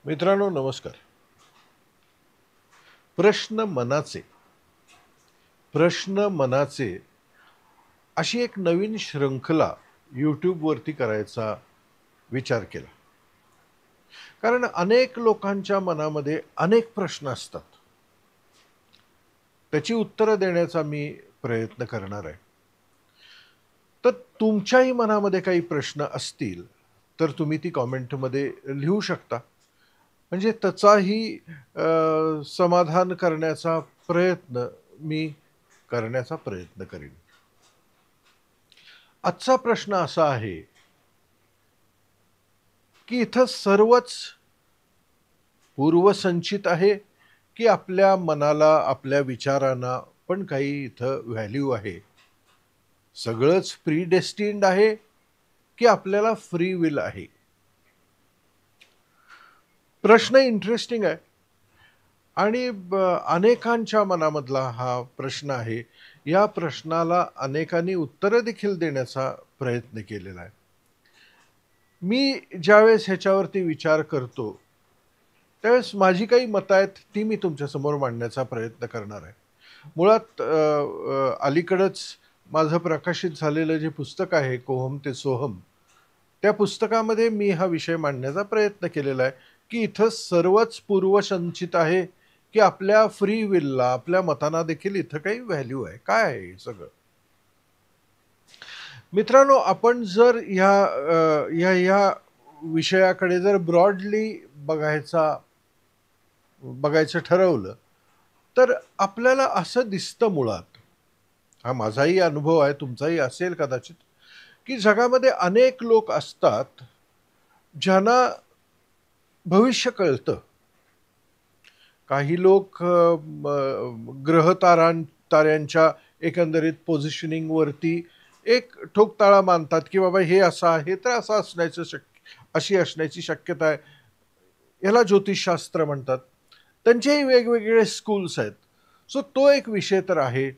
मित्रांनो नमस्कार. प्रश्न मनाचे अशी एक नवीन श्रृंखला यूट्यूबवरती करायचा विचार केला. कारण अनेक लोकांच्या मनामध्ये अनेक प्रश्न असतात. त्याची उत्तरं देण्याचा मी प्रयत्न करणार आहे. तर तुमच्याही मनामध्ये काही प्रश्न असतील तर तुम्ही ती कमेंटमध्ये लिहू शकता. म्हणजे त्याचाही समाधान करण्याचा प्रयत्न मी करण्याचा प्रयत्न करीन. आजचा प्रश्न असा आहे की इथं सर्वच पूर्वसंचित आहे की आपल्या मनाला आपल्या विचारांना पण काही इथं व्हॅल्यू आहे. सगळंच प्रीडेस्टिन्ड आहे की आपल्याला फ्री विल आहे. प्रश्न इंटरेस्टिंग आहे आणि अनेकांच्या मनामधला हा प्रश्न आहे. या प्रश्नाला अनेकांनी उत्तरं देखील देण्याचा प्रयत्न केलेला आहे. मी ज्यावेळेस ह्याच्यावरती विचार करतो त्यावेळेस माझी काही मतं आहेत ती मी तुमच्यासमोर मांडण्याचा प्रयत्न करणार आहे. मुळात अलीकडंच माझं प्रकाशित झालेलं जे पुस्तक आहे कोहम ते सोहम, त्या पुस्तकामध्ये मी हा विषय मांडण्याचा प्रयत्न केलेला आहे की इथं सर्वच पूर्वसंचित आहे की आपल्या फ्री विलला आपल्या मतांना देखील इथं काही व्हॅल्यू आहे. काय आहे हे सगळं? मित्रांनो, आपण जर ह्या विषयाकडे जर ब्रॉडली बघायचं ठरवलं तर आपल्याला असं दिसतं, मुळात हा माझाही अनुभव आहे, तुमचाही असेल कदाचित, की जगामध्ये अनेक लोक असतात ज्यांना भविष्य कळतं. काही लोक ताऱ्यांच्या एकंदरीत पोझिशनिंगवरती एक ठोकताळा मानतात की बाबा हे असं आहे तर असं अशी असण्याची शक्यता आहे. याला ज्योतिषशास्त्र म्हणतात. त्यांचेही वेगवेगळे स्कूल्स आहेत. सो तो एक विषय तर आहे.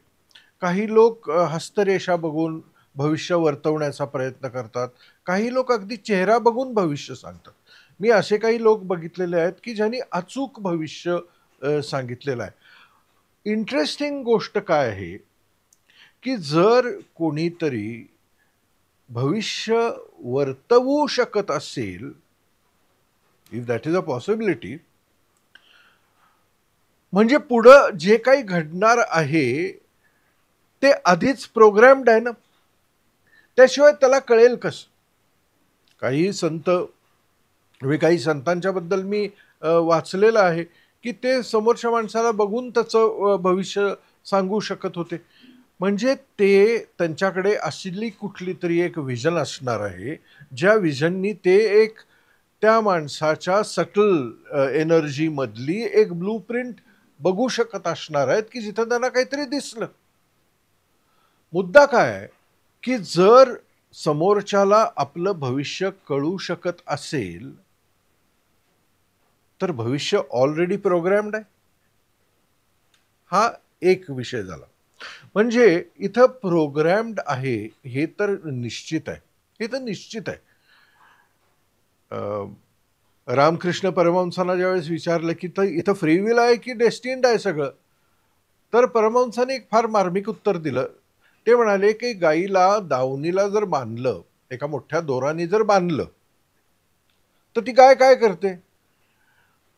काही लोक हस्तरेषा बघून भविष्य वर्तवण्याचा प्रयत्न करतात. काही लोक अगदी चेहरा बघून भविष्य सांगतात. मी असे काही लोक बघितलेले आहेत की ज्यांनी अचूक भविष्य सांगितलेलं आहे. इंटरेस्टिंग गोष्ट काय आहे की जर कोणीतरी भविष्य वर्तवू शकत असेल, if that is a possibility, म्हणजे पुढं जे काही घडणार आहे ते आधीच प्रोग्रॅम्ड आहे ना. त्याशिवाय त्याला कळेल कसं? काही संतांच्या बद्दल मी वाचलेलं आहे की ते समोरच्या माणसाला बघून त्याचं भविष्य सांगू शकत होते. म्हणजे ते त्यांच्याकडे असली कुठली तरी एक विजन असणार आहे, ज्या विजननी ते एक त्या माणसाच्या सटल एनर्जी मधली एक ब्लूप्रिंट बघू शकत असणार आहेत की जिथं त्यांना काहीतरी दिसलं. मुद्दा काय आहे की जर समोरच्याला आपलं भविष्य कळू शकत असेल तर भविष्य ऑलरेडी प्रोग्रॅम्ड आहे. हा एक विषय झाला. म्हणजे इथं प्रोग्रॅम्ड आहे हे तर निश्चित आहे. रामकृष्ण परमहंसांना ज्यावेळेस विचारलं की इथं फ्री विल आहे की डेस्टिन्ड आहे सगळं, तर परमहंसाने एक फार मार्मिक उत्तर दिलं. ते म्हणाले की गाईला दावणीला जर बांधलं, एका मोठ्या दोराने जर बांधलं, तर ती गाय काय करते?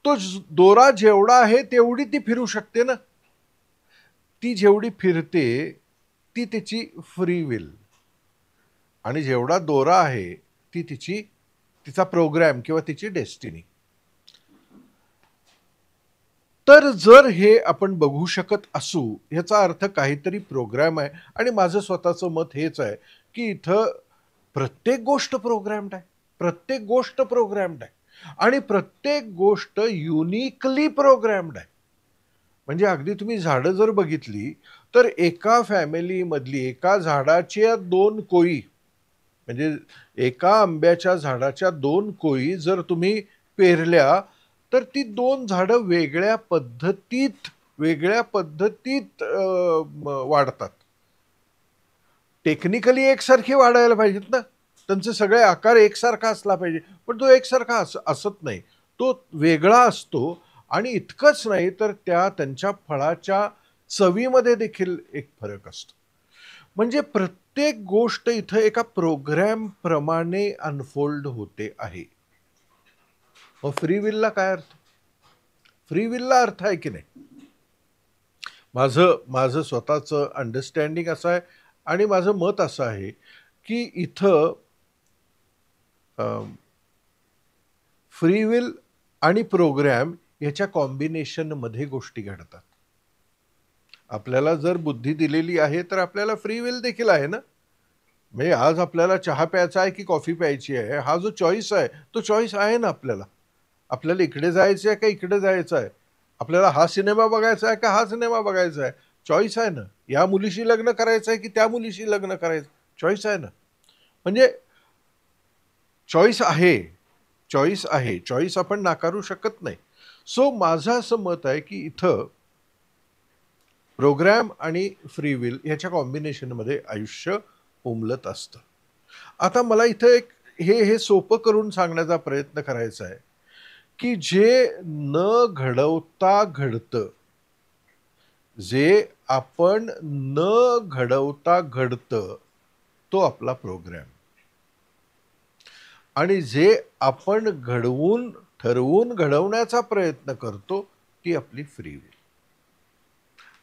तो दोरा जेवढा आहे तेवढी ती फिरू शकते ना. ती जेवढी फिरते ती तिची फ्री विल, आणि जेवढा दोरा आहे ती तिचा प्रोग्रॅम किंवा तिची डेस्टिनी. तर जर हे आपण बघू शकत असू, ह्याचा अर्थ काहीतरी प्रोग्रॅम आहे. आणि माझं स्वतःचं मत हेच आहे की इथं प्रत्येक गोष्ट प्रोग्रॅम्ड आहे. आणि प्रत्येक गोष्ट युनिकली प्रोग्रॅम्ड आहे. म्हणजे अगदी तुम्ही झाडं जर बघितली तर एका फॅमिलीमधली एका झाडाच्या 2 कोळी, म्हणजे एका आंब्याच्या झाडाच्या 2 कोळी जर तुम्ही पेरल्या तर ती 2 झाडं वेगळ्या पद्धतीत वाढतात. टेक्निकली एकसारखी वाढायला पाहिजेत ना. त्यांचे सगळे आकार एकसारखा असला पाहिजे, पण तो एकसारखा असत नाही. तो वेगळा असतो. आणि इतकंच नाही तर त्यांच्या फळाच्या चवीमध्ये देखील एक फरक असतो. म्हणजे प्रत्येक गोष्ट इथं एका प्रोग्रॅम प्रमाणे अनफोल्ड होते आहे. मग फ्री विलला काय अर्थ? फ्री विलला अर्थ आहे की नाही? माझं माझं स्वतःचं अंडरस्टँडिंग असं आहे आणि माझं मत असं आहे की इथं फ्री विल आणि प्रोग्रॅम याच्या कॉम्बिनेशनमध्ये गोष्टी घडतात. आपल्याला जर बुद्धी दिलेली आहे तर आपल्याला फ्री विल देखील आहे ना. म्हणजे आज आपल्याला चहा प्यायचा आहे की कॉफी प्यायची आहे, हा जो चॉईस आहे तो चॉईस आहे ना आपल्याला. आपल्याला इकडे जायचं आहे का इकडे जायचं आहे, आपल्याला हा सिनेमा बघायचा आहे का हा सिनेमा बघायचा आहे, चॉईस आहे ना. या मुलीशी लग्न करायचं आहे की त्या मुलीशी लग्न करायचं, चॉईस आहे ना. म्हणजे चॉईस आहे, चॉईस आहे, चॉईस आपण नाकारू शकत नाही. सो माझं असं मत आहे की इथं प्रोग्रॅम आणि फ्री विल ह्याच्या कॉम्बिनेशनमध्ये आयुष्य उमलत असतं. आता मला इथं एक हे सोपं करून सांगण्याचा प्रयत्न करायचा आहे की जे न घडवता घडतं, जे आपण न घडवता घडतं, तो आपला प्रोग्रॅम. आणि जे आपण घडवून ठरवून घडवण्याचा प्रयत्न करतो ती आपली फ्री विल.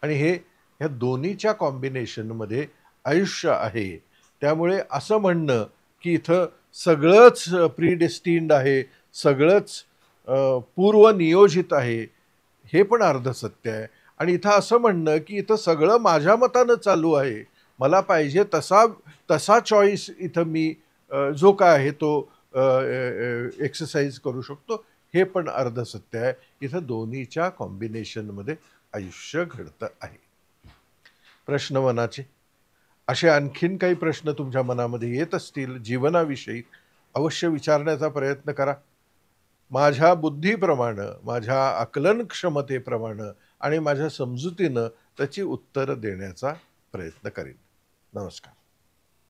आणि ह्या दोन्हीच्या कॉम्बिनेशनमध्ये आयुष्य आहे. त्यामुळे असं म्हणणं की इथं सगळंच प्रीडेस्टिन्ड आहे, सगळंच पूर्वनियोजित आहे, हे पण अर्धसत्य आहे. आणि इथं असं म्हणणं की इथं सगळं माझ्या मतानं चालू आहे, मला पाहिजे तसा चॉईस इथं मी जो काय आहे तो एक्सरसाइज करू शकतो, हे पण अर्धसत्य आहे. इथं दोन्हीच्या कॉम्बिनेशनमध्ये आयुष्य घडतं आहे. प्रश्न मनाचे असे आणखीन काही प्रश्न तुमच्या मनामध्ये येत असतील जीवनाविषयी, अवश्य विचारण्याचा प्रयत्न करा. माझ्या बुद्धीप्रमाणे, माझ्या आकलन क्षमतेप्रमाणे आणि माझ्या समजुतीनं त्याची उत्तरं देण्याचा प्रयत्न करीन. नमस्कार.